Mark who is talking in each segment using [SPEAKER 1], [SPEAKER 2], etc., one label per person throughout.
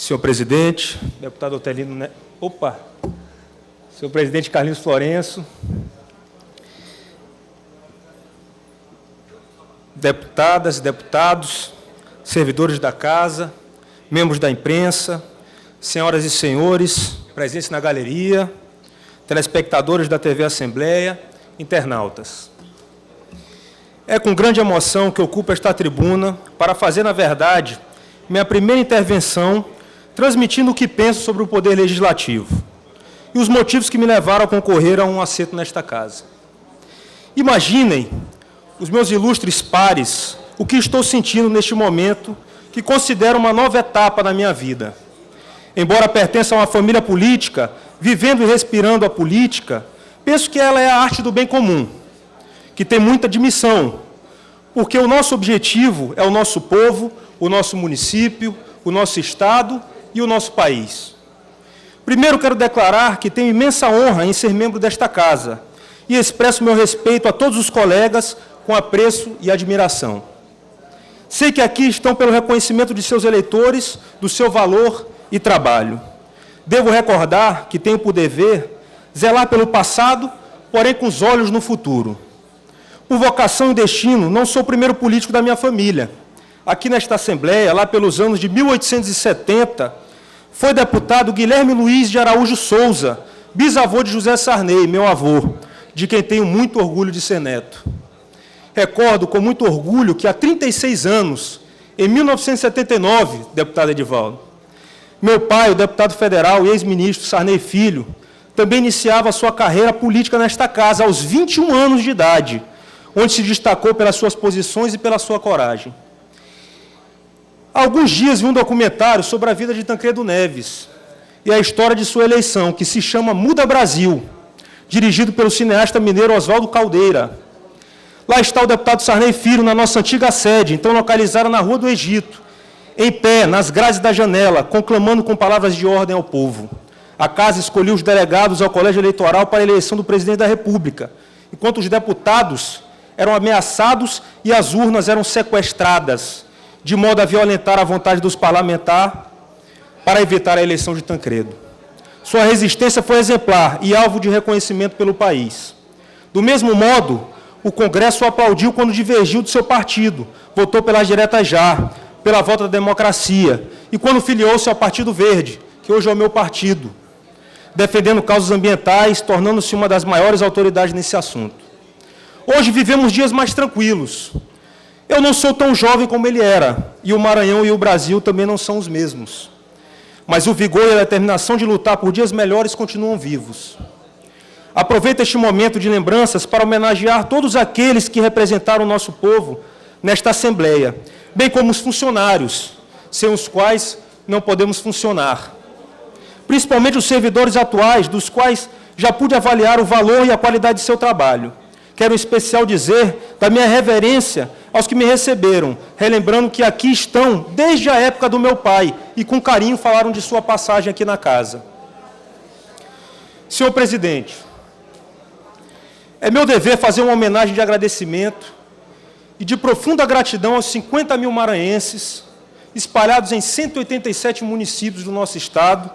[SPEAKER 1] Senhor presidente, deputado Otelino, né? Senhor presidente Carlinhos Florencio, deputadas e deputados, servidores da casa, membros da imprensa, senhoras e senhores, presentes na galeria, telespectadores da TV Assembleia, internautas. É com grande emoção que ocupo esta tribuna para fazer, na verdade, minha primeira intervenção, transmitindo o que penso sobre o Poder Legislativo e os motivos que me levaram a concorrer a um assento nesta casa. Imaginem, os meus ilustres pares, o que estou sentindo neste momento, que considero uma nova etapa na minha vida. Embora pertença a uma família política, vivendo e respirando a política, penso que ela é a arte do bem comum, que tem muita dimensão, porque o nosso objetivo é o nosso povo, o nosso município, o nosso Estado e o nosso país. Primeiro, quero declarar que tenho imensa honra em ser membro desta casa e expresso meu respeito a todos os colegas com apreço e admiração. Sei que aqui estão pelo reconhecimento de seus eleitores, do seu valor e trabalho. Devo recordar que tenho por dever zelar pelo passado, porém com os olhos no futuro. Por vocação e destino, não sou o primeiro político da minha família. Aqui nesta Assembleia, lá pelos anos de 1870, foi deputado Guilherme Luiz de Araújo Souza, bisavô de José Sarney, meu avô, de quem tenho muito orgulho de ser neto. Recordo com muito orgulho que há 36 anos, em 1979, deputado Edivaldo, meu pai, o deputado federal e ex-ministro Sarney Filho, também iniciava sua carreira política nesta casa aos 21 anos de idade, onde se destacou pelas suas posições e pela sua coragem. Há alguns dias vi um documentário sobre a vida de Tancredo Neves e a história de sua eleição, que se chama Muda Brasil, dirigido pelo cineasta mineiro Oswaldo Caldeira. Lá está o deputado Sarney Filho, na nossa antiga sede, então localizada na Rua do Egito, em pé, nas grades da janela, conclamando com palavras de ordem ao povo. A casa escolheu os delegados ao colégio eleitoral para a eleição do presidente da República, enquanto os deputados eram ameaçados e as urnas eram sequestradas, de modo a violentar a vontade dos parlamentares para evitar a eleição de Tancredo. Sua resistência foi exemplar e alvo de reconhecimento pelo país. Do mesmo modo, o Congresso o aplaudiu quando divergiu do seu partido, votou pelas diretas já, pela volta da democracia, e quando filiou-se ao Partido Verde, que hoje é o meu partido, defendendo causas ambientais, tornando-se uma das maiores autoridades nesse assunto. Hoje vivemos dias mais tranquilos. Eu não sou tão jovem como ele era, e o Maranhão e o Brasil também não são os mesmos. Mas o vigor e a determinação de lutar por dias melhores continuam vivos. Aproveito este momento de lembranças para homenagear todos aqueles que representaram o nosso povo nesta Assembleia, bem como os funcionários, sem os quais não podemos funcionar. Principalmente os servidores atuais, dos quais já pude avaliar o valor e a qualidade de seu trabalho. Quero em especial dizer da minha reverência aos que me receberam, relembrando que aqui estão desde a época do meu pai e com carinho falaram de sua passagem aqui na casa. Senhor presidente, é meu dever fazer uma homenagem de agradecimento e de profunda gratidão aos 50 mil maranhenses, espalhados em 187 municípios do nosso estado,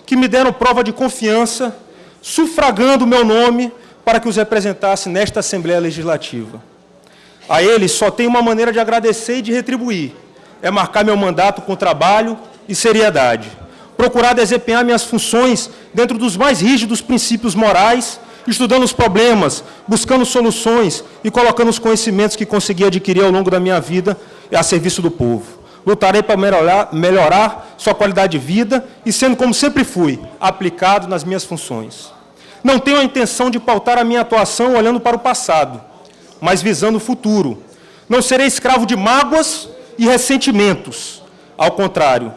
[SPEAKER 1] que me deram prova de confiança, sufragando o meu nome para que os representasse nesta Assembleia Legislativa. A eles só tenho uma maneira de agradecer e de retribuir, é marcar meu mandato com trabalho e seriedade, procurar desempenhar minhas funções dentro dos mais rígidos princípios morais, estudando os problemas, buscando soluções e colocando os conhecimentos que consegui adquirir ao longo da minha vida a serviço do povo. Lutarei para melhorar sua qualidade de vida e, sendo como sempre fui, aplicado nas minhas funções. Não tenho a intenção de pautar a minha atuação olhando para o passado, mas visando o futuro. Não serei escravo de mágoas e ressentimentos. Ao contrário,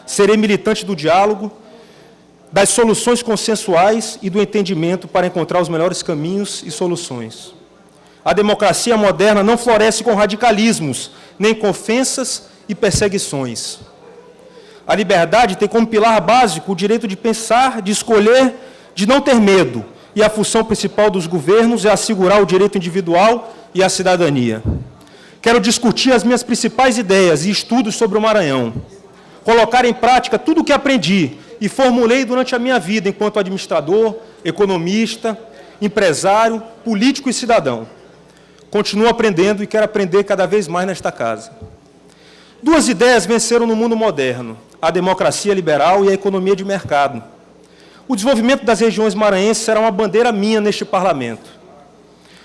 [SPEAKER 1] serei militante do diálogo, das soluções consensuais e do entendimento para encontrar os melhores caminhos e soluções. A democracia moderna não floresce com radicalismos, nem com ofensas e perseguições. A liberdade tem como pilar básico o direito de pensar, de escolher, de não ter medo, e a função principal dos governos é assegurar o direito individual e a cidadania. Quero discutir as minhas principais ideias e estudos sobre o Maranhão. colocar em prática tudo o que aprendi e formulei durante a minha vida enquanto administrador, economista, empresário, político e cidadão. Continuo aprendendo e quero aprender cada vez mais nesta casa. Duas ideias venceram no mundo moderno: a democracia liberal e a economia de mercado. O desenvolvimento das regiões maranhenses será uma bandeira minha neste parlamento.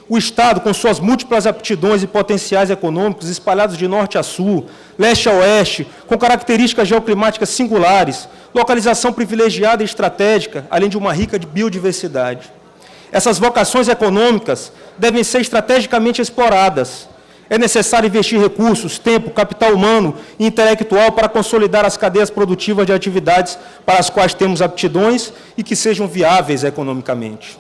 [SPEAKER 1] O Estado, com suas múltiplas aptidões e potenciais econômicos espalhados de norte a sul, leste a oeste, com características geoclimáticas singulares, localização privilegiada e estratégica, além de uma rica biodiversidade. Essas vocações econômicas devem ser estrategicamente exploradas. É necessário investir recursos, tempo, capital humano e intelectual para consolidar as cadeias produtivas de atividades para as quais temos aptidões e que sejam viáveis economicamente.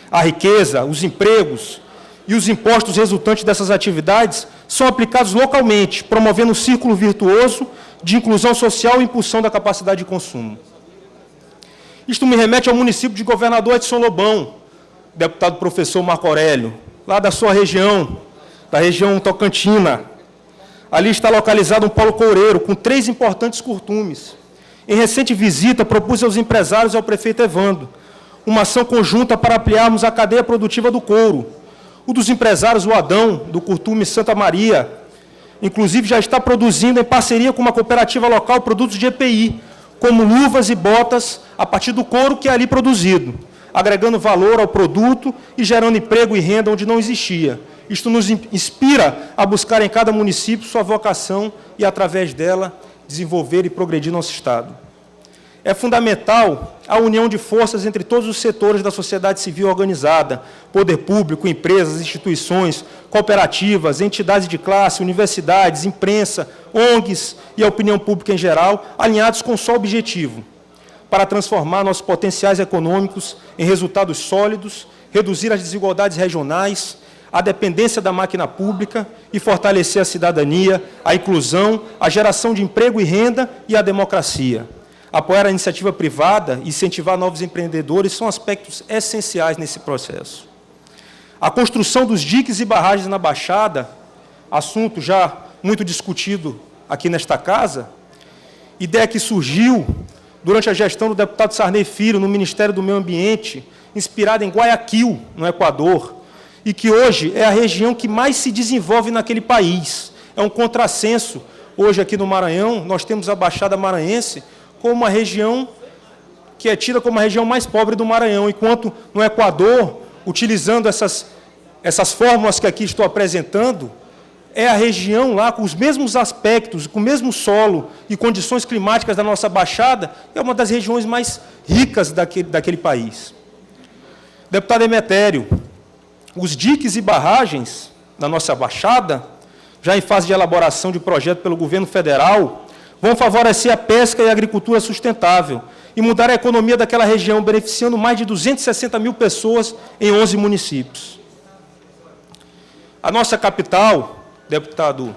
[SPEAKER 1] A riqueza, os empregos e os impostos resultantes dessas atividades são aplicados localmente, promovendo um círculo virtuoso de inclusão social e impulsão da capacidade de consumo. Isto me remete ao município de Governador Edson Lobão, deputado professor Marco Aurélio, lá da sua região, da região tocantina. Ali está localizado um polo coureiro, com 3 importantes curtumes. Em recente visita, propus aos empresários e ao prefeito Evandro uma ação conjunta para ampliarmos a cadeia produtiva do couro. O dos empresários, o Adão, do curtume Santa Maria, inclusive já está produzindo, em parceria com uma cooperativa local, produtos de EPI, como luvas e botas, a partir do couro que é ali produzido, agregando valor ao produto e gerando emprego e renda onde não existia. Isto nos inspira a buscar em cada município sua vocação e, através dela, desenvolver e progredir nosso Estado. É fundamental a união de forças entre todos os setores da sociedade civil organizada, poder público, empresas, instituições, cooperativas, entidades de classe, universidades, imprensa, ONGs e a opinião pública em geral, alinhados com um só objetivo: para transformar nossos potenciais econômicos em resultados sólidos, reduzir as desigualdades regionais, a dependência da máquina pública e fortalecer a cidadania, a inclusão, a geração de emprego e renda e a democracia. Apoiar a iniciativa privada e incentivar novos empreendedores são aspectos essenciais nesse processo. A construção dos diques e barragens na Baixada, assunto já muito discutido aqui nesta casa, ideia que surgiu durante a gestão do deputado Sarney Filho no Ministério do Meio Ambiente, inspirada em Guayaquil, no Equador, e que hoje é a região que mais se desenvolve naquele país. É um contrassenso. Hoje, aqui no Maranhão, nós temos a Baixada Maranhense como uma região que é tida como a região mais pobre do Maranhão, enquanto no Equador, utilizando essas fórmulas que aqui estou apresentando, é a região lá com os mesmos aspectos, com o mesmo solo e condições climáticas da nossa Baixada, é uma das regiões mais ricas daquele país. Deputado Emetério, os diques e barragens da nossa Baixada, já em fase de elaboração de projeto pelo governo federal, vão favorecer a pesca e a agricultura sustentável e mudar a economia daquela região, beneficiando mais de 260 mil pessoas em 11 municípios. A nossa capital, deputado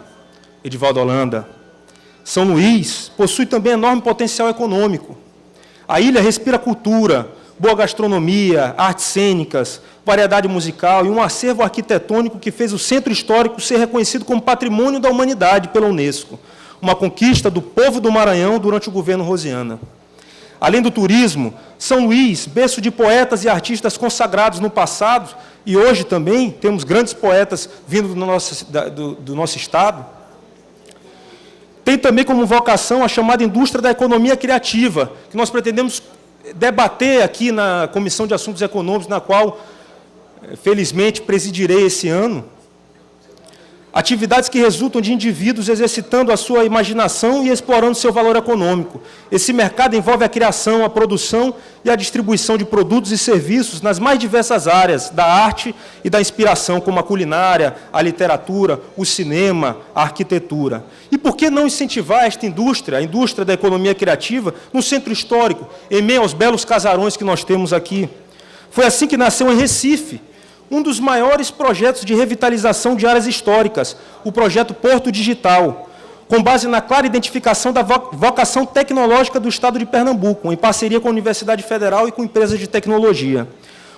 [SPEAKER 1] Edivaldo Holanda, São Luís, possui também enorme potencial econômico. A ilha respira cultura, boa gastronomia, artes cênicas, variedade musical e um acervo arquitetônico que fez o centro histórico ser reconhecido como patrimônio da humanidade pela Unesco, uma conquista do povo do Maranhão durante o governo Rosiana. Além do turismo, São Luís, berço de poetas e artistas consagrados no passado, e hoje também temos grandes poetas vindo do nosso Estado, tem também como vocação a chamada indústria da economia criativa, que nós pretendemos debater aqui na Comissão de Assuntos Econômicos, na qual, felizmente, presidirei esse ano. Atividades que resultam de indivíduos exercitando a sua imaginação e explorando seu valor econômico. Esse mercado envolve a criação, a produção e a distribuição de produtos e serviços nas mais diversas áreas da arte e da inspiração, como a culinária, a literatura, o cinema, a arquitetura. E por que não incentivar esta indústria, a indústria da economia criativa, no centro histórico, em meio aos belos casarões que nós temos aqui? Foi assim que nasceu em Recife um dos maiores projetos de revitalização de áreas históricas, o projeto Porto Digital, com base na clara identificação da vocação tecnológica do Estado de Pernambuco, em parceria com a Universidade Federal e com empresas de tecnologia.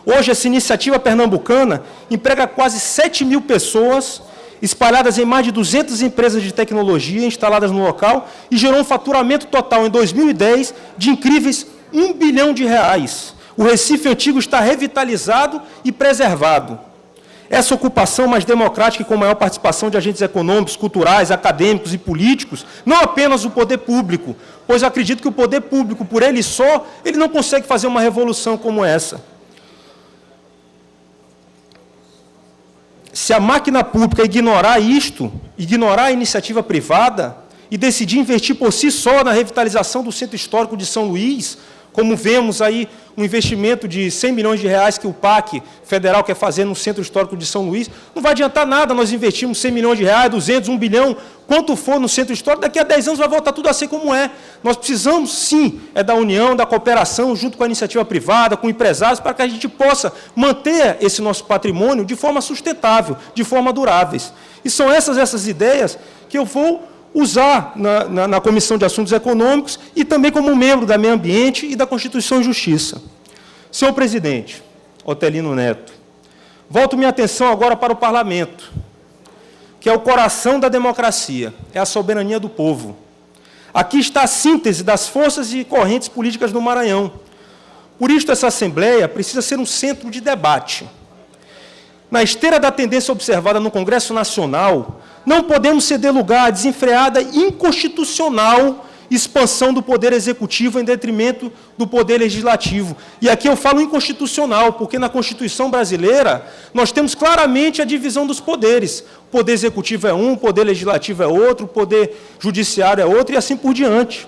[SPEAKER 1] Hoje, essa iniciativa pernambucana emprega quase 7 mil pessoas espalhadas em mais de 200 empresas de tecnologia instaladas no local e gerou um faturamento total em 2010 de incríveis R$ 1 bilhão. O Recife Antigo está revitalizado e preservado. Essa ocupação mais democrática e com maior participação de agentes econômicos, culturais, acadêmicos e políticos, não apenas o poder público, pois eu acredito que o poder público, por ele só, ele não consegue fazer uma revolução como essa. Se a máquina pública ignorar isto, ignorar a iniciativa privada e decidir investir por si só na revitalização do Centro Histórico de São Luís, como vemos aí um investimento de R$ 100 milhões que o PAC federal quer fazer no Centro Histórico de São Luís, não vai adiantar nada nós investirmos R$ 100 milhões, 200, 1 bilhão, quanto for no Centro Histórico, daqui a 10 anos vai voltar tudo a ser como é. Nós precisamos, sim, da união, da cooperação, junto com a iniciativa privada, com empresários, para que a gente possa manter esse nosso patrimônio de forma sustentável, de forma duráveis. E são essas ideias que eu vou usar na Comissão de Assuntos Econômicos e também como membro da Meio Ambiente e da Constituição e Justiça. Senhor presidente, Otelino Neto, volto minha atenção agora para o Parlamento, que é o coração da democracia, é a soberania do povo. Aqui está a síntese das forças e correntes políticas do Maranhão. Por isso, essa Assembleia precisa ser um centro de debate. Na esteira da tendência observada no Congresso Nacional, não podemos ceder lugar à desenfreada e inconstitucional expansão do Poder Executivo em detrimento do Poder Legislativo. E aqui eu falo inconstitucional, porque na Constituição brasileira nós temos claramente a divisão dos poderes. O Poder Executivo é um, o Poder Legislativo é outro, o Poder Judiciário é outro, e assim por diante.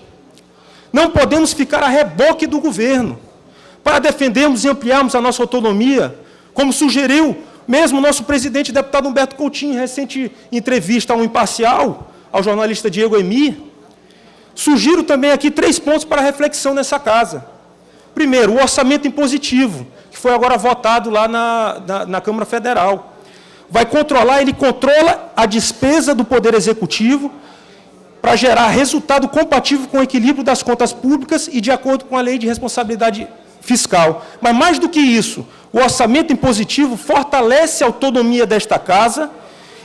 [SPEAKER 1] Não podemos ficar a reboque do governo. Para defendermos e ampliarmos a nossa autonomia, como sugeriu mesmo o nosso presidente, deputado Humberto Coutinho, em recente entrevista ao Imparcial, ao jornalista Diego Emi, sugiro também aqui 3 pontos para reflexão nessa casa. Primeiro, o orçamento impositivo, que foi agora votado lá na Câmara Federal. Ele controla a despesa do Poder Executivo para gerar resultado compatível com o equilíbrio das contas públicas e de acordo com a Lei de Responsabilidade Fiscal. Mas, mais do que isso, o orçamento impositivo fortalece a autonomia desta casa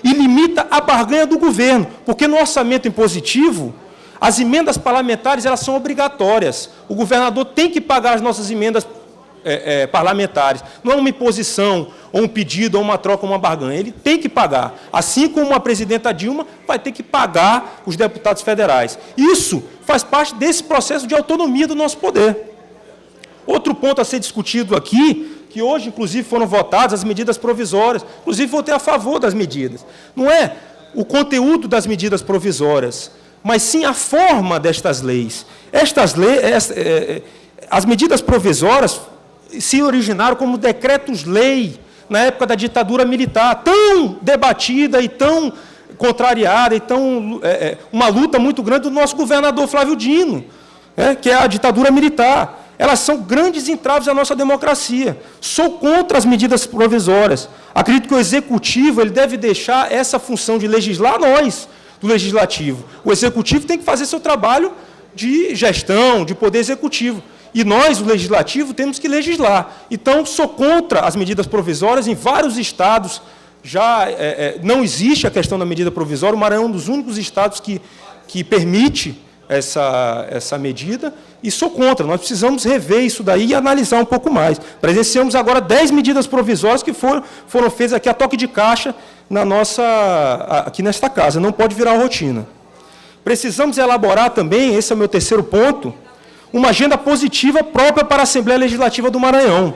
[SPEAKER 1] e limita a barganha do governo, porque no orçamento impositivo, as emendas parlamentares elas são obrigatórias. O governador tem que pagar as nossas emendas parlamentares. Não é uma imposição, ou um pedido, ou uma troca, ou uma barganha. Ele tem que pagar. Assim como a presidenta Dilma vai ter que pagar os deputados federais. Isso faz parte desse processo de autonomia do nosso poder. Outro ponto a ser discutido aqui, que hoje, inclusive, foram votadas as medidas provisórias. Inclusive, votei a favor das medidas. Não é o conteúdo das medidas provisórias, mas sim a forma destas leis. As medidas provisórias se originaram como decretos-lei na época da ditadura militar, tão debatida e tão contrariada, e uma luta muito grande do nosso governador Flávio Dino, que é a ditadura militar. Elas são grandes entraves à nossa democracia. Sou contra as medidas provisórias. Acredito que o Executivo ele deve deixar essa função de legislar nós, do Legislativo. O Executivo tem que fazer seu trabalho de gestão, de poder executivo. E nós, o Legislativo, temos que legislar. Então, sou contra as medidas provisórias. Em vários estados já não existe a questão da medida provisória. O Maranhão é um dos únicos estados que permite essa medida, e sou contra. Nós precisamos rever isso daí e analisar um pouco mais. Presenciamos agora 10 medidas provisórias que foram feitas aqui a toque de caixa aqui nesta casa. Não pode virar rotina. Precisamos elaborar também, esse é o meu terceiro ponto, uma agenda positiva própria para a Assembleia Legislativa do Maranhão.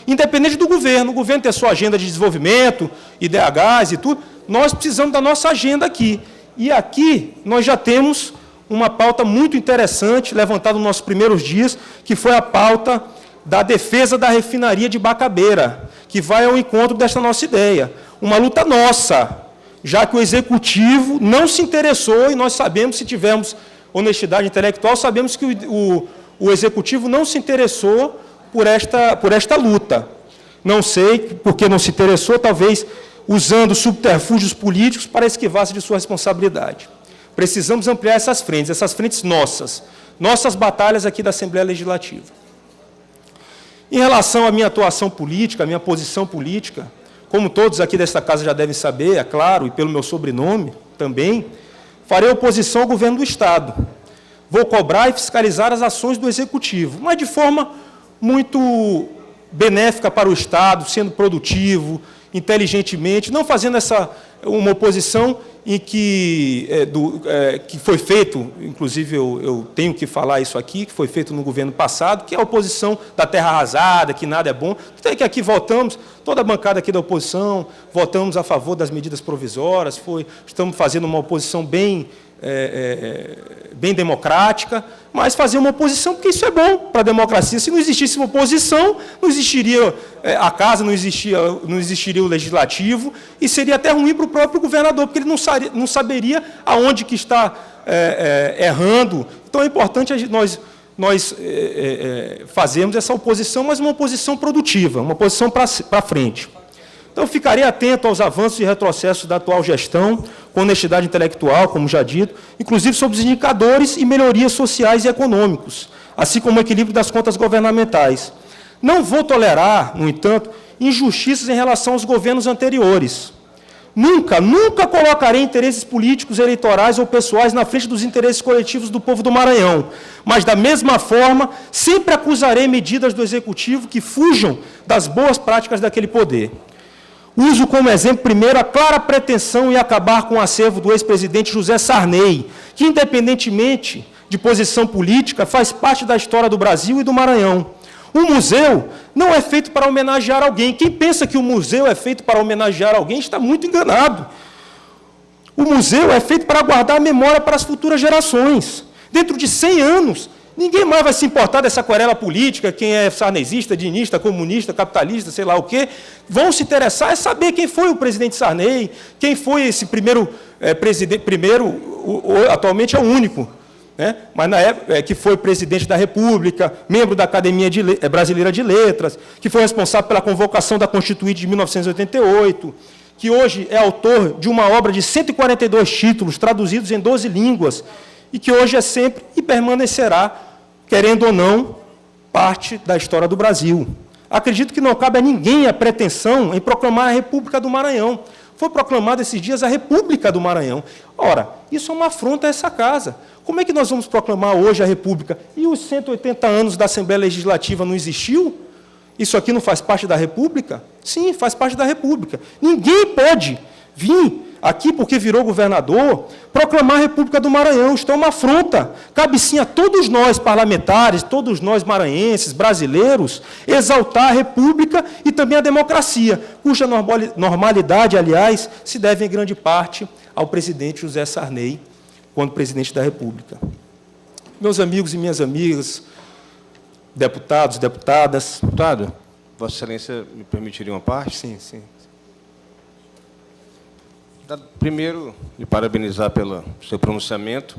[SPEAKER 1] Independente do governo, o governo tem a sua agenda de desenvolvimento, IDHs e tudo, nós precisamos da nossa agenda aqui. E aqui nós já temos uma pauta muito interessante, levantada nos nossos primeiros dias, que foi a pauta da defesa da refinaria de Bacabeira, que vai ao encontro desta nossa ideia. Uma luta nossa, já que o Executivo não se interessou, e nós sabemos, se tivermos honestidade intelectual, sabemos que o Executivo não se interessou por esta luta. Não sei por que não se interessou, talvez usando subterfúgios políticos para esquivar-se de sua responsabilidade. Precisamos ampliar essas frentes nossas batalhas aqui da Assembleia Legislativa. Em relação à minha atuação política, à minha posição política, como todos aqui desta casa já devem saber, é claro, e pelo meu sobrenome também, farei oposição ao governo do Estado. Vou cobrar e fiscalizar as ações do Executivo, mas de forma muito benéfica para o Estado, sendo produtivo, inteligentemente, não fazendo uma oposição em que foi feito, inclusive eu tenho que falar isso aqui, que foi feito no governo passado, que é a oposição da terra arrasada, que nada é bom. Então, que aqui votamos, toda a bancada aqui da oposição, votamos a favor das medidas provisórias, estamos fazendo uma oposição bem democrática, mas fazer uma oposição, porque isso é bom para a democracia. Se não existisse uma oposição, não existiria a casa, não existiria o legislativo, e seria até ruim para o próprio governador, porque ele não saberia aonde que está errando. Então, é importante nós fazermos essa oposição, mas uma oposição produtiva, uma oposição para frente. Então, ficarei atento aos avanços e retrocessos da atual gestão, com honestidade intelectual, como já dito, inclusive sobre os indicadores e melhorias sociais e econômicos, assim como o equilíbrio das contas governamentais. Não vou tolerar, no entanto, injustiças em relação aos governos anteriores. Nunca colocarei interesses políticos, eleitorais ou pessoais na frente dos interesses coletivos do povo do Maranhão, mas, da mesma forma, sempre acusarei medidas do Executivo que fujam das boas práticas daquele poder. Uso como exemplo, primeiro, a clara pretensão em acabar com o acervo do ex-presidente José Sarney, que, independentemente de posição política, faz parte da história do Brasil e do Maranhão. Um museu não é feito para homenagear alguém. Quem pensa que o museu é feito para homenagear alguém está muito enganado. O museu é feito para guardar a memória para as futuras gerações. Dentro de 100 anos, ninguém mais vai se importar dessa querela política, quem é sarnezista, dinista, comunista, capitalista, sei lá o quê. Vão se interessar é saber quem foi o presidente Sarney, quem foi esse primeiro presidente, atualmente é o único, né? Mas na época que foi presidente da República, membro da Academia Brasileira de Letras, que foi responsável pela convocação da Constituinte de 1988, que hoje é autor de uma obra de 142 títulos, traduzidos em 12 línguas, e que hoje é sempre e permanecerá, querendo ou não, parte da história do Brasil. Acredito que não cabe a ninguém a pretensão em proclamar a República do Maranhão. Foi proclamada esses dias a República do Maranhão. Ora, isso é uma afronta a essa casa. Como é que nós vamos proclamar hoje a República? E os 180 anos da Assembleia Legislativa não existiu? Isso aqui não faz parte da República? Sim, faz parte da República. Ninguém pode vir aqui, porque virou governador, proclamar a República do Maranhão. Isto é uma afronta. Cabe sim a todos nós parlamentares, todos nós maranhenses, brasileiros, exaltar a República e também a democracia, cuja normalidade, aliás, se deve em grande parte ao presidente José Sarney, quando presidente da República. Meus amigos e minhas amigas, deputados, deputadas.
[SPEAKER 2] Deputado, Vossa Excelência me permitiria uma parte?
[SPEAKER 1] Sim, sim.
[SPEAKER 2] Primeiro, me parabenizar pelo seu pronunciamento,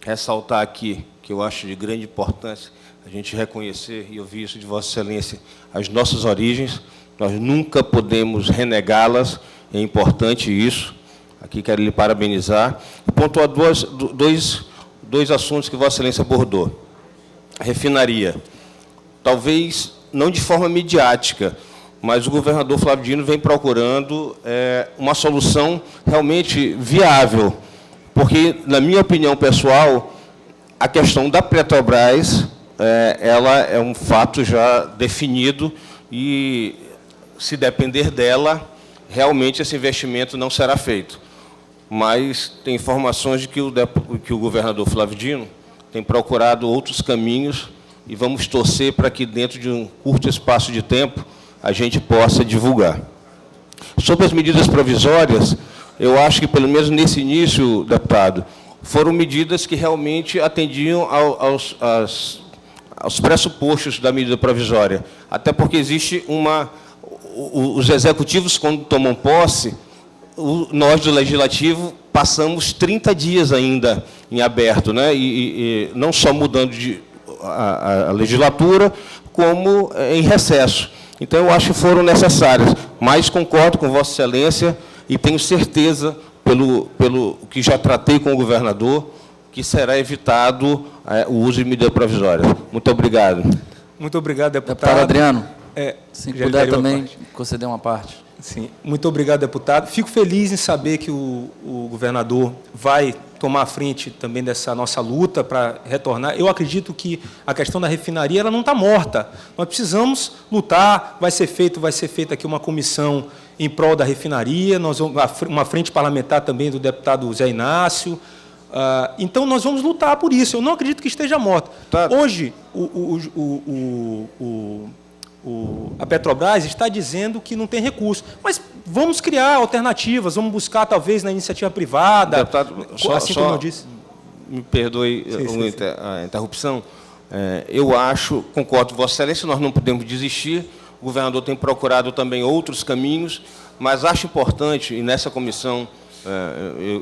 [SPEAKER 2] ressaltar aqui, que eu acho de grande importância, a gente reconhecer, e ouvir isso de Vossa Excelência, as nossas origens. Nós nunca podemos renegá-las, é importante isso. Aqui quero lhe parabenizar. E pontuar dois assuntos que Vossa Excelência abordou. A refinaria. Talvez não de forma midiática, mas o governador Flávio Dino vem procurando uma solução realmente viável, porque, na minha opinião pessoal, a questão da Petrobras ela é um fato já definido e, se depender dela, realmente esse investimento não será feito. Mas tem informações de que o governador Flávio Dino tem procurado outros caminhos e vamos torcer para que, dentro de um curto espaço de tempo, a gente possa divulgar. Sobre as medidas provisórias, eu acho que, pelo menos nesse início, deputado, foram medidas que realmente atendiam aos pressupostos da medida provisória. Até porque existe os executivos, quando tomam posse, nós do Legislativo passamos 30 dias ainda em aberto, né? E não só mudando a legislatura, como em recesso. Então, eu acho que foram necessárias, mas concordo com Vossa Excelência e tenho certeza, pelo que já tratei com o governador, que será evitado o uso de medida provisória. Muito obrigado.
[SPEAKER 1] Muito obrigado, deputado.
[SPEAKER 3] Deputado Adriano, se puder também conceder uma parte.
[SPEAKER 1] Sim, muito obrigado, deputado. Fico feliz em saber que o governador vai tomar a frente também dessa nossa luta para retornar. Eu acredito que a questão da refinaria ela não está morta. Nós precisamos lutar, vai ser feita aqui uma comissão em prol da refinaria, nós vamos, uma frente parlamentar também do deputado Zé Inácio. Então, nós vamos lutar por isso. Eu não acredito que esteja morta. Tá. Hoje, a Petrobras está dizendo que não tem recurso, mas vamos criar alternativas, vamos buscar, talvez, na iniciativa privada,
[SPEAKER 2] deputado,
[SPEAKER 1] como eu disse.
[SPEAKER 2] Me perdoe a interrupção. Eu acho, concordo com Vossa Excelência, nós não podemos desistir, o governador tem procurado também outros caminhos, mas acho importante, e nessa comissão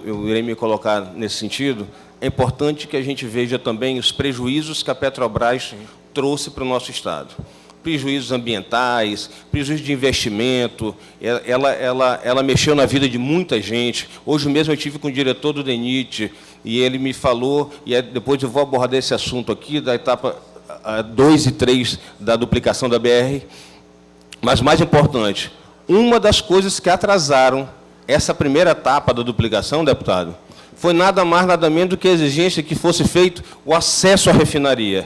[SPEAKER 2] eu irei me colocar nesse sentido, é importante que a gente veja também os prejuízos que a Petrobras trouxe para o nosso Estado. Prejuízos ambientais, prejuízos de investimento, ela mexeu na vida de muita gente. Hoje mesmo eu estive com o diretor do DENIT e ele me falou, e depois eu vou abordar esse assunto aqui, da etapa 2 e 3 da duplicação da BR, mas mais importante, uma das coisas que atrasaram essa primeira etapa da duplicação, deputado, foi nada mais, nada menos do que a exigência que fosse feito o acesso à refinaria.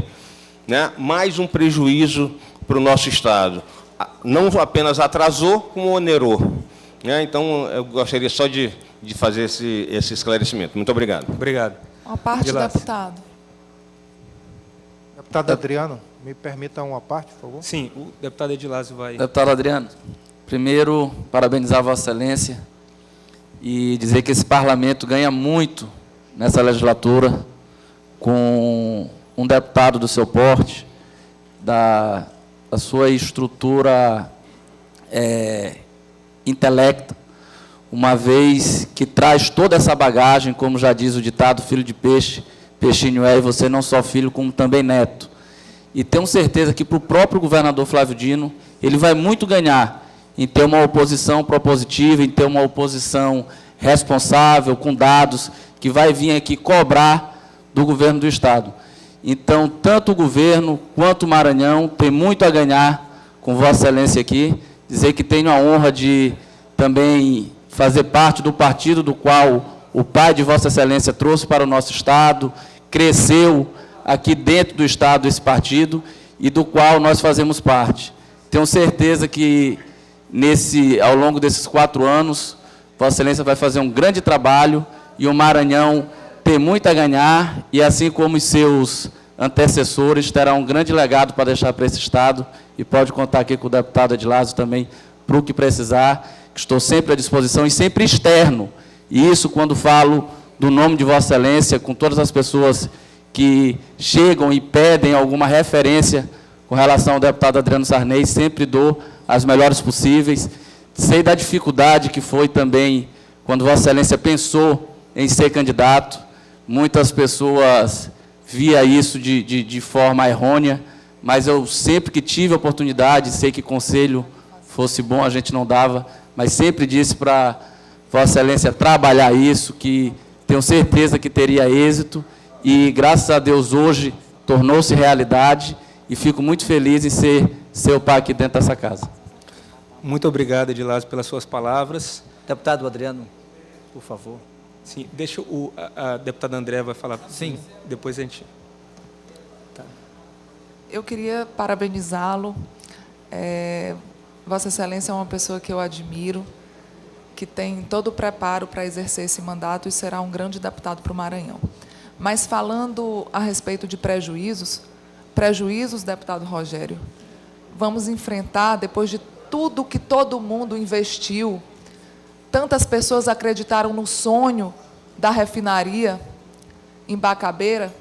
[SPEAKER 2] Né? Mais um prejuízo para o nosso Estado. Não apenas atrasou, como onerou. Né? Então, eu gostaria só de fazer esse esclarecimento. Muito obrigado.
[SPEAKER 1] Obrigado.
[SPEAKER 3] Uma parte, deputado.
[SPEAKER 4] Deputado Adriano, me permita uma parte, por favor?
[SPEAKER 1] Sim, o deputado Edilásio vai...
[SPEAKER 5] Deputado Adriano, primeiro, parabenizar Vossa Excelência e dizer que esse parlamento ganha muito nessa legislatura com um deputado do seu porte, da sua estrutura intelecta, uma vez que traz toda essa bagagem, como já diz o ditado, filho de peixe, peixinho é, e você não só filho, como também neto. E tenho certeza que para o próprio governador Flávio Dino, ele vai muito ganhar em ter uma oposição propositiva, em ter uma oposição responsável, com dados, que vai vir aqui cobrar do governo do Estado. Então, tanto o governo quanto o Maranhão tem muito a ganhar com Vossa Excelência aqui, dizer que tenho a honra de também fazer parte do partido do qual o pai de Vossa Excelência trouxe para o nosso Estado, cresceu aqui dentro do Estado esse partido e do qual nós fazemos parte. Tenho certeza que, ao longo desses 4 anos, Vossa Excelência vai fazer um grande trabalho e o Maranhão tem muito a ganhar e, assim como os seus antecessores, terá um grande legado para deixar para esse Estado e pode contar aqui com o deputado Edilásio também para o que precisar, que estou sempre à disposição e sempre externo. E isso, quando falo do nome de Vossa Excelência, com todas as pessoas que chegam e pedem alguma referência com relação ao deputado Adriano Sarney, sempre dou as melhores possíveis. Sei da dificuldade que foi também quando Vossa Excelência pensou em ser candidato. Muitas pessoas via isso de forma errônea, mas eu sempre que tive a oportunidade, sei que conselho fosse bom, a gente não dava, mas sempre disse para Vossa Excelência trabalhar isso, que tenho certeza que teria êxito, e graças a Deus hoje tornou-se realidade, e fico muito feliz em ser seu pai aqui dentro dessa casa.
[SPEAKER 1] Muito obrigado, Edilásio, pelas suas palavras.
[SPEAKER 6] Deputado Adriano, por favor.
[SPEAKER 1] Sim, deixa a deputada André vai falar.
[SPEAKER 6] Sim.
[SPEAKER 1] Depois a gente... Tá.
[SPEAKER 3] Eu queria parabenizá-lo. Vossa Excelência é uma pessoa que eu admiro, que tem todo o preparo para exercer esse mandato e será um grande deputado para o Maranhão. Mas, falando a respeito de prejuízos, deputado Rogério, vamos enfrentar, depois de tudo que todo mundo investiu, tantas pessoas acreditaram no sonho da refinaria em Bacabeira,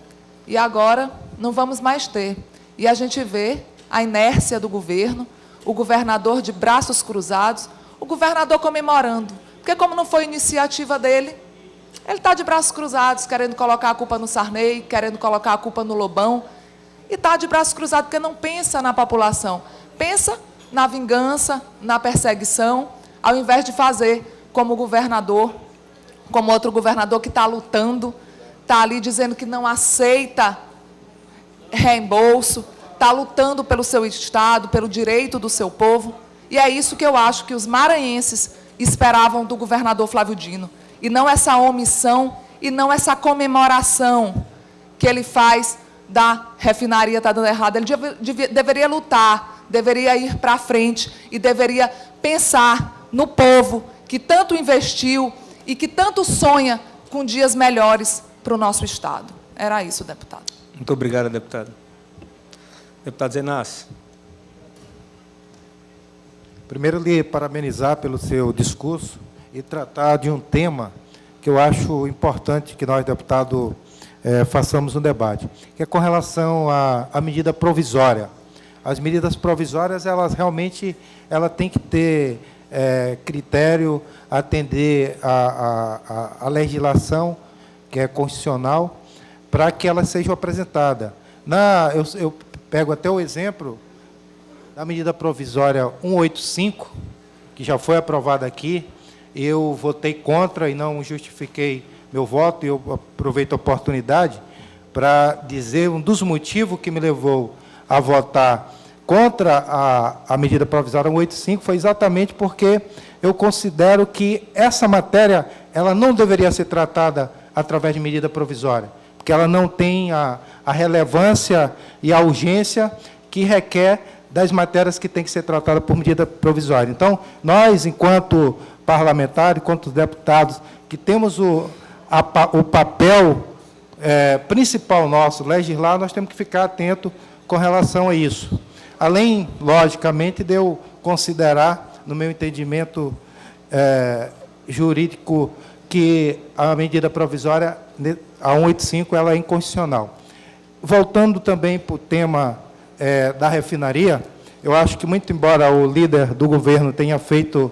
[SPEAKER 3] e agora não vamos mais ter. E a gente vê a inércia do governo, o governador de braços cruzados, o governador comemorando, porque como não foi iniciativa dele, ele está de braços cruzados, querendo colocar a culpa no Sarney, querendo colocar a culpa no Lobão, e está de braços cruzados porque não pensa na população, pensa na vingança, na perseguição, ao invés de fazer como o governador, como outro governador que está lutando, está ali dizendo que não aceita reembolso, está lutando pelo seu Estado, pelo direito do seu povo, E é isso que eu acho que os maranhenses esperavam do governador Flávio Dino, e não essa omissão, e não essa comemoração que ele faz da refinaria está dando errado. Ele deveria lutar, deveria ir para frente e deveria pensar no povo que tanto investiu e que tanto sonha com dias melhores para o nosso Estado. Era isso, deputado.
[SPEAKER 1] Muito obrigado, deputado. Deputado Zenácio.
[SPEAKER 4] Primeiro, lhe parabenizar pelo seu discurso e tratar de um tema que eu acho importante que nós, deputados, façamos um debate, que é com relação à medida provisória. As medidas provisórias, elas realmente têm que ter critério, atender à legislação, que é constitucional, para que ela seja apresentada. Eu pego até o exemplo da medida provisória 185, que já foi aprovada aqui. Eu votei contra e não justifiquei meu voto, e eu aproveito a oportunidade para dizer um dos motivos que me levou a votar contra a medida provisória 185 foi exatamente porque eu considero que essa matéria ela não deveria ser tratada através de medida provisória, porque ela não tem a relevância e a urgência que requer das matérias que têm que ser tratadas por medida provisória. Então, nós, enquanto parlamentares, enquanto deputados, que temos o papel principal nosso, legislar, nós temos que ficar atentos com relação a isso. Além, logicamente, de eu considerar, no meu entendimento jurídico, que a medida provisória, a 185, ela é inconstitucional. Voltando também para o tema da refinaria, eu acho que, muito embora o líder do governo tenha feito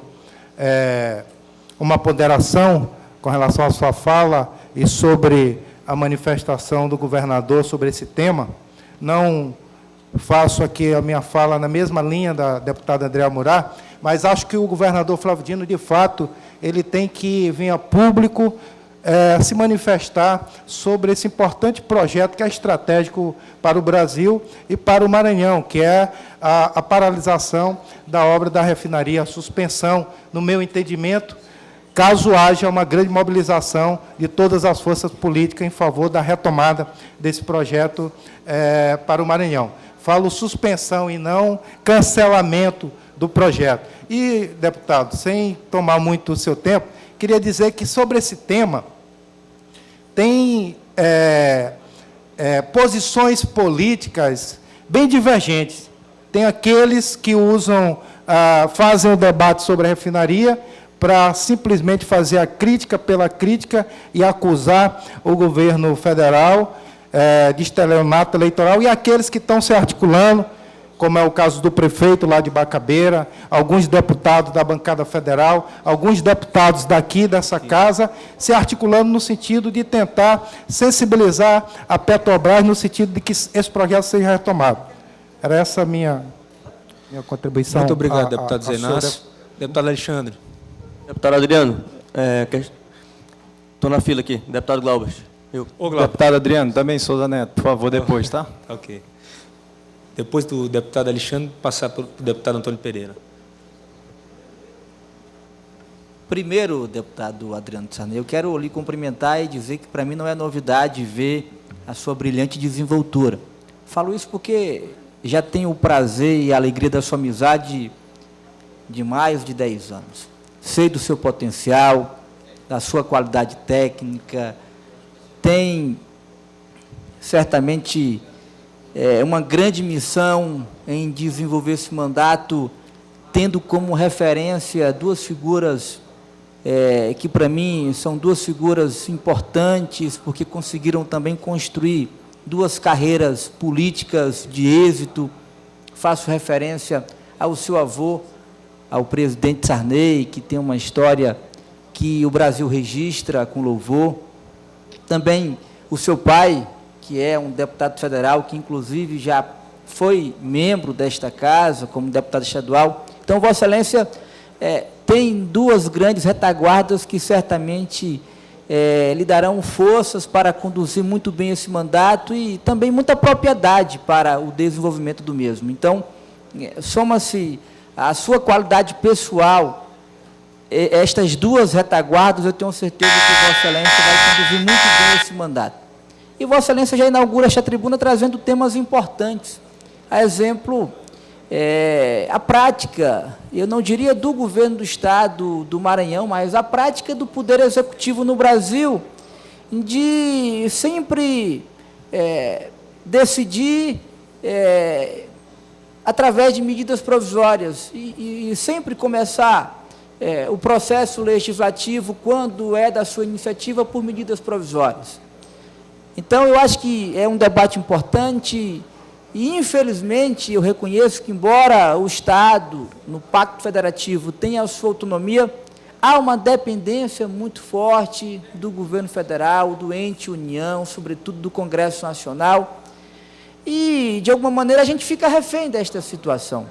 [SPEAKER 4] uma ponderação com relação à sua fala e sobre a manifestação do governador sobre esse tema, não faço aqui a minha fala na mesma linha da deputada Andréa Murat, mas acho que o governador Flávio Dino, de fato, ele tem que vir a público se manifestar sobre esse importante projeto que é estratégico para o Brasil e para o Maranhão, que é a paralisação da obra da refinaria, a suspensão, no meu entendimento, caso haja uma grande mobilização de todas as forças políticas em favor da retomada desse projeto para o Maranhão. Falo suspensão e não cancelamento do projeto. E, deputado, sem tomar muito o seu tempo, queria dizer que, sobre esse tema, tem posições políticas bem divergentes. Tem aqueles que fazem o debate sobre a refinaria para simplesmente fazer a crítica pela crítica e acusar o governo federal de estelionato eleitoral, e aqueles que estão se articulando, como é o caso do prefeito lá de Bacabeira, alguns deputados da bancada federal, alguns deputados daqui dessa casa, se articulando no sentido de tentar sensibilizar a Petrobras no sentido de que esse projeto seja retomado. Era essa a minha contribuição.
[SPEAKER 1] Muito obrigado, deputado Zenácio. Deputado Alexandre.
[SPEAKER 7] Deputado Adriano, estou na fila aqui. Deputado Glaubert.
[SPEAKER 8] Deputado Adriano, também Souza Neto, por favor, depois, tá?
[SPEAKER 1] Ok. Depois do deputado Alexandre, passar para o deputado Antônio Pereira.
[SPEAKER 6] Primeiro, deputado Adriano Sarney, eu quero lhe cumprimentar e dizer que, para mim, não é novidade ver a sua brilhante desenvoltura. Falo isso porque já tenho o prazer e a alegria da sua amizade de mais de 10 anos. Sei do seu potencial, da sua qualidade técnica, tem certamente uma grande missão em desenvolver esse mandato, tendo como referência duas figuras que, para mim, são duas figuras importantes, porque conseguiram também construir duas carreiras políticas de êxito. Faço referência ao seu avô, ao presidente Sarney, que tem uma história que o Brasil registra com louvor. Também o seu pai, que é um deputado federal, que inclusive já foi membro desta casa, como deputado estadual. Então, Vossa Excelência tem duas grandes retaguardas que certamente lhe darão forças para conduzir muito bem esse mandato e também muita propriedade para o desenvolvimento do mesmo. Então, soma-se a sua qualidade pessoal, estas duas retaguardas, eu tenho certeza que Vossa Excelência vai conduzir muito bem esse mandato. E Vossa Excelência já inaugura esta tribuna trazendo temas importantes. A exemplo, a prática, eu não diria do governo do Estado do Maranhão, mas a prática do Poder Executivo no Brasil, de sempre decidir através de medidas provisórias e sempre começar o processo legislativo, quando é da sua iniciativa, por medidas provisórias. Então, eu acho que é um debate importante e, infelizmente, eu reconheço que, embora o Estado, no Pacto Federativo, tenha a sua autonomia, há uma dependência muito forte do governo federal, do ente União, sobretudo do Congresso Nacional, e, de alguma maneira, a gente fica refém desta situação.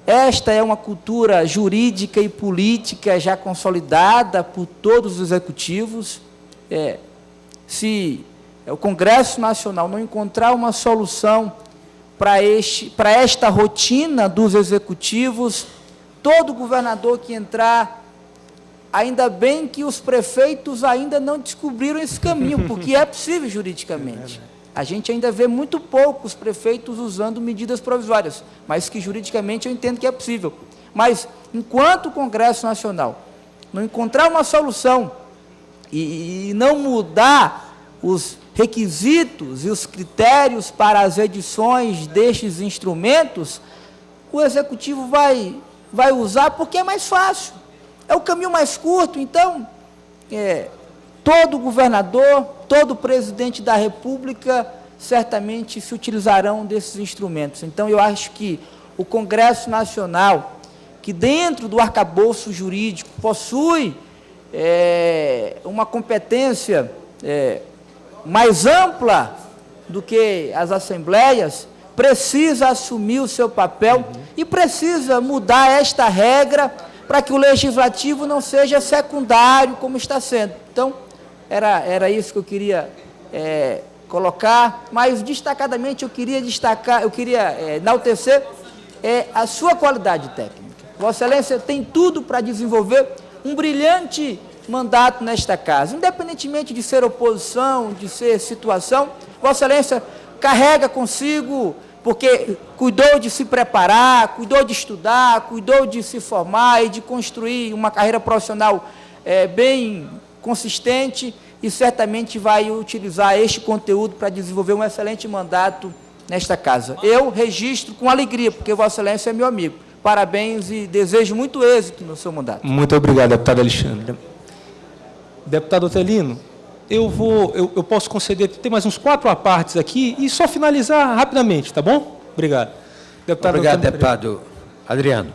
[SPEAKER 6] Esta é uma cultura jurídica e política já consolidada por todos os executivos. Se o Congresso Nacional não encontrar uma solução para esta rotina dos executivos, todo governador que entrar, ainda bem que os prefeitos ainda não descobriram esse caminho, porque é possível juridicamente. A gente ainda vê muito poucos prefeitos usando medidas provisórias, mas que juridicamente eu entendo que é possível. Mas, enquanto o Congresso Nacional não encontrar uma solução e não mudar os requisitos e os critérios para as edições destes instrumentos, o Executivo vai usar porque é mais fácil, é o caminho mais curto. Então, todo governador, todo presidente da República, certamente se utilizarão desses instrumentos. Então, eu acho que o Congresso Nacional, que dentro do arcabouço jurídico possui uma competência mais ampla do que as assembleias, precisa assumir o seu papel e precisa mudar esta regra para que o legislativo não seja secundário como está sendo. Então, era isso que eu queria colocar, mas destacadamente eu queria enaltecer a sua qualidade técnica. Vossa Excelência tem tudo para desenvolver um brilhante mandato nesta casa, independentemente de ser oposição, de ser situação. Vossa Excelência carrega consigo, porque cuidou de se preparar, cuidou de estudar, cuidou de se formar e de construir uma carreira profissional bem consistente, e certamente vai utilizar este conteúdo para desenvolver um excelente mandato nesta casa. Eu registro com alegria, porque Vossa Excelência é meu amigo. Parabéns e desejo muito êxito no seu mandato.
[SPEAKER 1] Muito obrigado, deputado Alexandre. Deputado Otelino, eu posso conceder, tem mais uns 4 apartes aqui, e só finalizar rapidamente, tá bom? Obrigado.
[SPEAKER 9] Obrigado, deputado Adriano.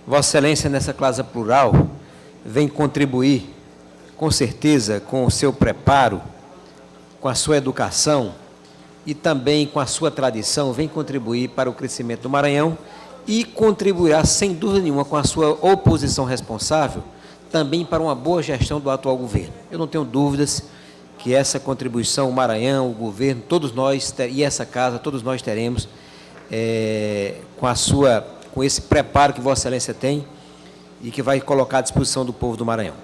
[SPEAKER 9] Vossa Excelência, nessa classe plural, vem contribuir, com certeza, com o seu preparo, com a sua educação e também com a sua tradição, vem contribuir para o crescimento do Maranhão e contribuirá, sem dúvida nenhuma, com a sua oposição responsável, também para uma boa gestão do atual governo. Eu não tenho dúvidas que essa contribuição, o Maranhão, o governo, todos nós, e essa casa, todos nós teremos, com esse preparo que Vossa Excelência tem e que vai colocar à disposição do povo do Maranhão.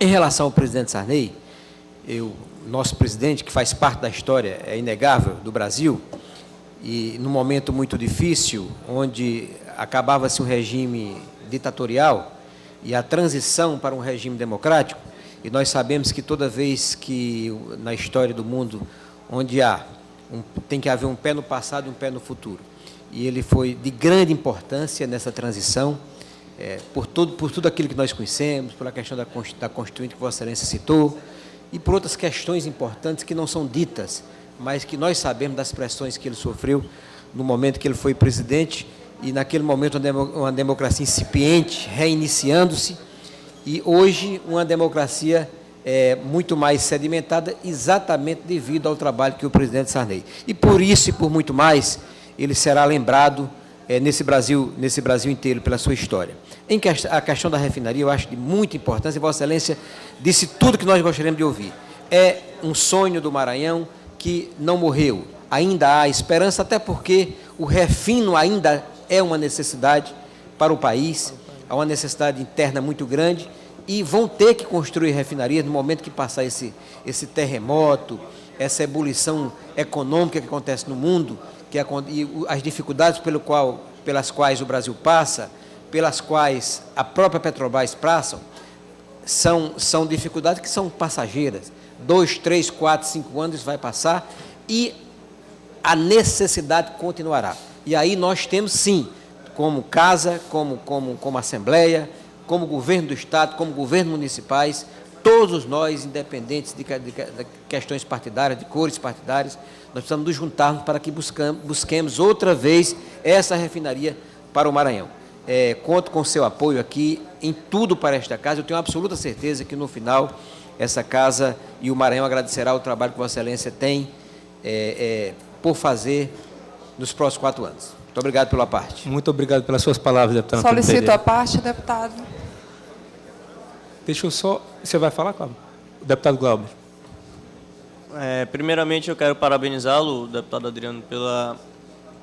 [SPEAKER 9] Em relação ao presidente Sarney, nosso presidente, que faz parte da história, é inegável, do Brasil, e num momento muito difícil, onde acabava-se um regime ditatorial e a transição para um regime democrático, e nós sabemos que toda vez que, na história do mundo, onde tem que haver um pé no passado e um pé no futuro, e ele foi de grande importância nessa transição, por tudo aquilo que nós conhecemos, pela questão da Constituinte que Vossa Excelência citou, e por outras questões importantes que não são ditas, mas que nós sabemos das pressões que ele sofreu no momento que ele foi presidente, e naquele momento uma democracia incipiente, reiniciando-se, e hoje uma democracia muito mais sedimentada, exatamente devido ao trabalho que o presidente Sarney. E por isso e por muito mais, ele será lembrado nesse Brasil inteiro, pela sua história. A questão da refinaria, eu acho de muita importância, e Vossa Excelência disse tudo que nós gostaríamos de ouvir. É um sonho do Maranhão que não morreu. Ainda há esperança, até porque o refino ainda é uma necessidade para o país, há uma necessidade interna muito grande e vão ter que construir refinarias no momento que passar esse terremoto, essa ebulição econômica que acontece no mundo, e as dificuldades pelas quais o Brasil passa, pelas quais a própria Petrobras passa, são dificuldades que são passageiras. 2, 3, 4, 5 anos isso vai passar e a necessidade continuará. E aí nós temos, sim, como casa, como Assembleia, como governo do Estado, como governos municipais, todos nós, independentes de questões partidárias, de cores partidárias, nós precisamos nos juntarmos para que busquemos outra vez essa refinaria para o Maranhão. Conto com o seu apoio aqui em tudo para esta casa. Eu tenho absoluta certeza que, no final, essa casa e o Maranhão agradecerá o trabalho que Vossa Excelência tem por fazer nos próximos 4 anos. Muito obrigado pela parte.
[SPEAKER 1] Muito obrigado pelas suas palavras, deputado.
[SPEAKER 3] Solicito a parte, deputado.
[SPEAKER 1] Deixa eu só... Você vai falar, Cláudio? O deputado Glauber.
[SPEAKER 7] Primeiramente, eu quero parabenizá-lo, deputado Adriano,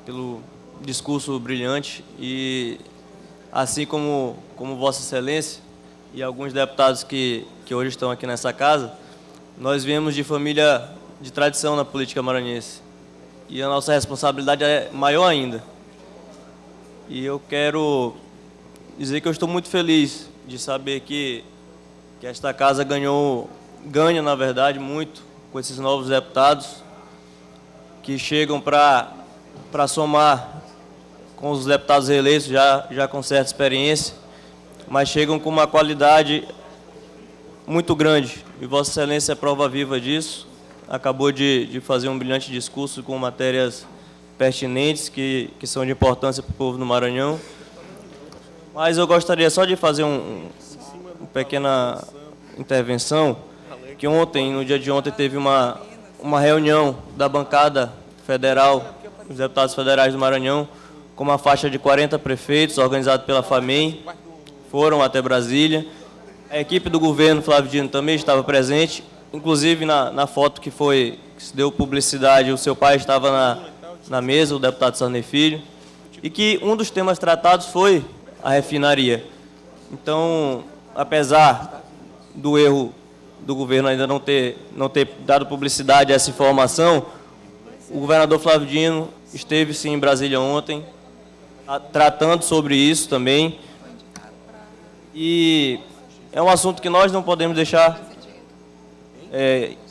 [SPEAKER 7] pelo discurso brilhante e, assim como Vossa Excelência e alguns deputados que hoje estão aqui nessa casa, nós viemos de família de tradição na política maranhense e a nossa responsabilidade é maior ainda. E eu quero dizer que eu estou muito feliz de saber que esta casa ganha, na verdade, muito com esses novos deputados que chegam para somar com os deputados eleitos, já com certa experiência, mas chegam com uma qualidade muito grande. E Vossa Excelência é prova viva disso. Acabou de fazer um brilhante discurso com matérias pertinentes que são de importância para o povo do Maranhão. Mas eu gostaria só de fazer uma pequena intervenção, que ontem, no dia de ontem, teve uma reunião da bancada federal, os deputados federais do Maranhão, com uma faixa de 40 prefeitos, organizado pela FAMEM, foram até Brasília. A equipe do governo, Flávio Dino, também estava presente, inclusive na foto que se deu publicidade, o seu pai estava na mesa, o deputado Sarney Filho, e que um dos temas tratados foi a refinaria. Então, apesar do erro do governo ainda não ter dado publicidade a essa informação, o governador Flávio Dino esteve, sim, em Brasília ontem, tratando sobre isso também. E é um assunto que nós não podemos deixar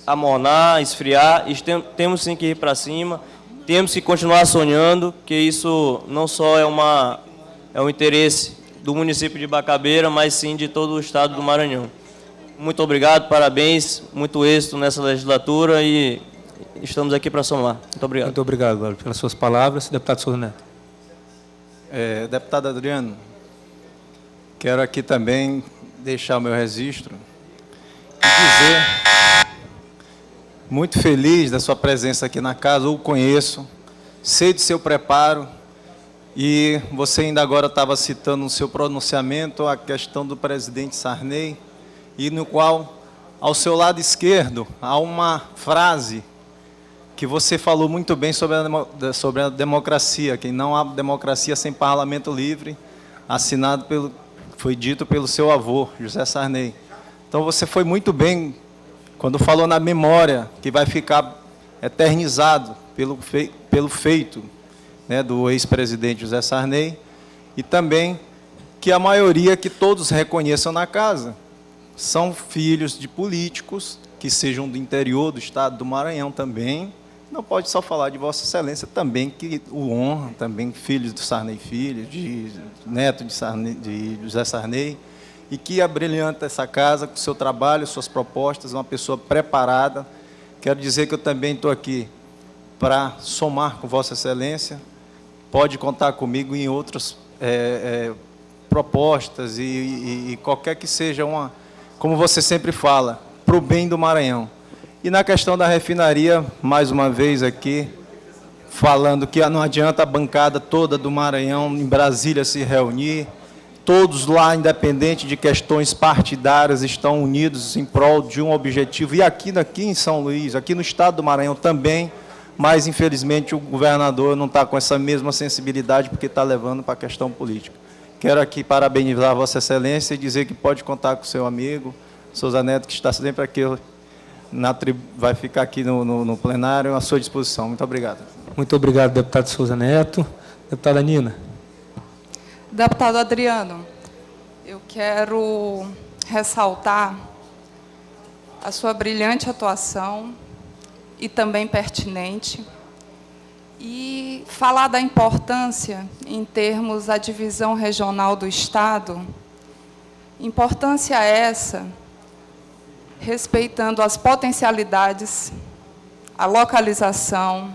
[SPEAKER 7] amornar, esfriar, e temos sim que ir para cima, temos que continuar sonhando, que isso não só é um interesse do município de Bacabeira, mas sim de todo o estado do Maranhão. Muito obrigado, parabéns, muito êxito nessa legislatura e estamos aqui para somar. Muito obrigado.
[SPEAKER 1] Muito obrigado, Glauber, pelas suas palavras. Deputado Souza Neto.
[SPEAKER 8] Deputado Adriano, quero aqui também deixar o meu registro e dizer, muito feliz da sua presença aqui na casa, eu o conheço, sei de seu preparo, e você ainda agora estava citando no seu pronunciamento a questão do presidente Sarney, e no qual, ao seu lado esquerdo, há uma frase que você falou muito bem sobre a democracia, que não há democracia sem parlamento livre, foi dito pelo seu avô, José Sarney. Então você foi muito bem quando falou na memória, que vai ficar eternizado pelo feito, né, do ex-presidente José Sarney, e também que a maioria, que todos reconheçam na casa, são filhos de políticos que sejam do interior do estado do Maranhão também. Não pode só falar de Vossa Excelência, também que o honra, também filhos do Sarney Filho, neto de José Sarney, e que abrilhanta essa casa com seu trabalho, suas propostas, uma pessoa preparada. Quero dizer que eu também estou aqui para somar com Vossa Excelência. Pode contar comigo em outras propostas e qualquer que seja como você sempre fala, para o bem do Maranhão. E na questão da refinaria, mais uma vez aqui, falando que não adianta a bancada toda do Maranhão em Brasília se reunir, todos lá, independente de questões partidárias, estão unidos em prol de um objetivo, e aqui em São Luís, aqui no estado do Maranhão também, mas infelizmente o governador não está com essa mesma sensibilidade, porque está levando para a questão política. quero aqui parabenizar Vossa Excelência e dizer que pode contar com o seu amigo, Souza Neto, que está sempre aqui, vai ficar aqui no plenário à sua disposição. Muito obrigado.
[SPEAKER 1] Muito obrigado, deputado Souza Neto. Deputada Nina.
[SPEAKER 10] Deputado Adriano, eu quero ressaltar a sua brilhante atuação e também pertinente, e falar da importância em termos da divisão regional do Estado, importância essa respeitando as potencialidades, a localização,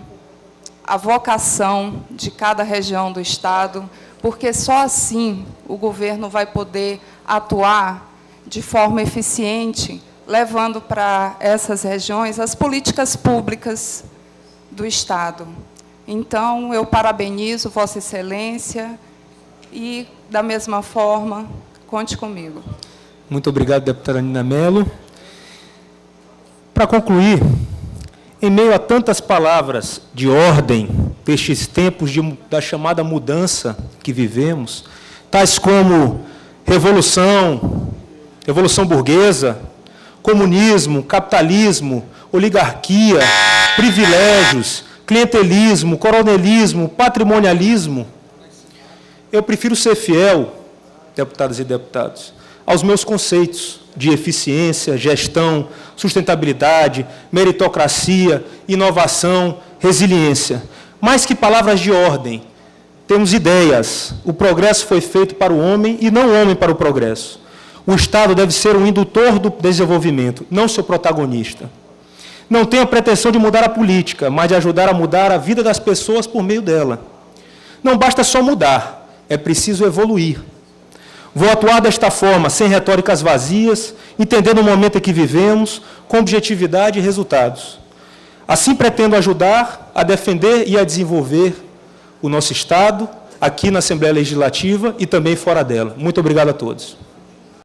[SPEAKER 10] a vocação de cada região do Estado, porque só assim o governo vai poder atuar de forma eficiente, levando para essas regiões as políticas públicas do Estado. Então, eu parabenizo Vossa Excelência e, da mesma forma, conte comigo.
[SPEAKER 1] Muito obrigado, deputada Nina Mello. Para concluir, em meio a tantas palavras de ordem destes tempos da chamada mudança que vivemos, tais como revolução burguesa, comunismo, capitalismo, oligarquia, privilégios, clientelismo, coronelismo, patrimonialismo, eu prefiro ser fiel, deputadas e deputados, aos meus conceitos de eficiência, gestão, sustentabilidade, meritocracia, inovação, resiliência. Mais que palavras de ordem, temos ideias. O progresso foi feito para o homem e não o homem para o progresso. O Estado deve ser um indutor do desenvolvimento, não seu protagonista. Não tenho a pretensão de mudar a política, mas de ajudar a mudar a vida das pessoas por meio dela. Não basta só mudar, é preciso evoluir. Vou atuar desta forma, sem retóricas vazias, entendendo o momento em que vivemos, com objetividade e resultados. Assim, pretendo ajudar a defender e a desenvolver o nosso Estado, aqui na Assembleia Legislativa e também fora dela. Muito obrigado a todos.